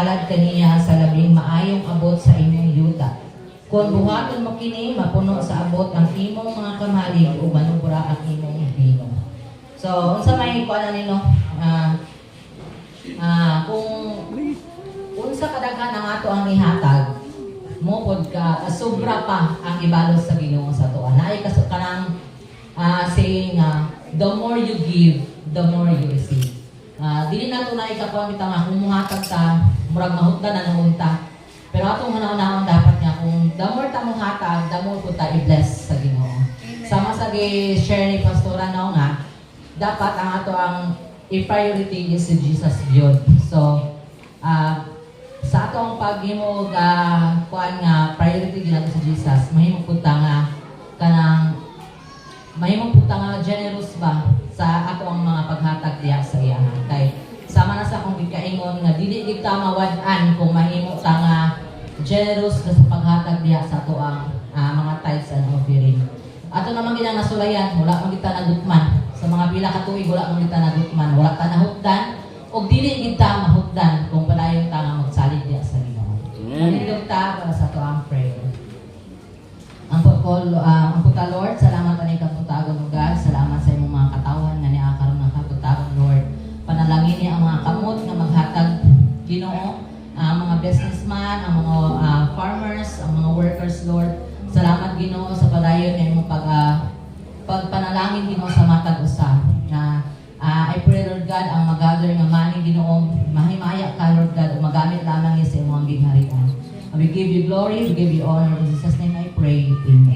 halad kaniya sa labing maayong abot sa inyong yuta. Kung buhaton mo kini, mapuno sa abot ang imong mga kamalig o manubra ang imong bino. So, unsa may kuan nino? Kung unsa kadaghan ang ato ang ihatag, mo pod ka sobra pa ang ibalos sa Ginoo sa tuwa. Naay kanang saying the more you give, the more you receive. Dili na ito na ikakuha kita nga, kung muhatag ta, murag mahutdan na nunta. Pero atong hanaw-hanaw dapat nga, kung the more ta muhatag, the more po ta i-bless sa Ginoo. Sama sa share ni Pastora no nga, dapat ang ato ang i-priority is si Jesus yun. So, sa atong paghimog kuan nga priority ginato si Jesus, mahimong punta nga kanang mahimong punta nga generous ba sa ato ang mga paghatag diha sa iya. Kay sama na sa akong gikaingon nga dili gid ta mawad-an kung mahimo ta nga generous sa paghatag diha sa ato ang mga tithes and offering. Ato naman gid nasulayan, wala man kita nagutman. Sa mga pila ka tuig wala man kita nagutman, wala ta nahutdan og dili gid ta mahutdan kung padayon ta nga magsalig diha sa Ginoo. Manindog ta para sa ato ang prayer. Ang puta Lord, salamat ani kaputagon mo God, salamat sa imong mga katawan nga niakaron nga kaputagon Lord. Panalangin niya ang mga kamot nga maghatag Ginoo, ang mga businessman, ang mga farmers, ang mga workers Lord. Salamat Ginoo sa padayon nga imong pagpanalangin Ginoo sa matag usa. I pray Lord God ang mag-gather nga money Ginoo, mahimaya ka Lord God, magamit lamang sa imong gingharian. We give you glory, we give you honor. In Jesus' name I pray. Amen.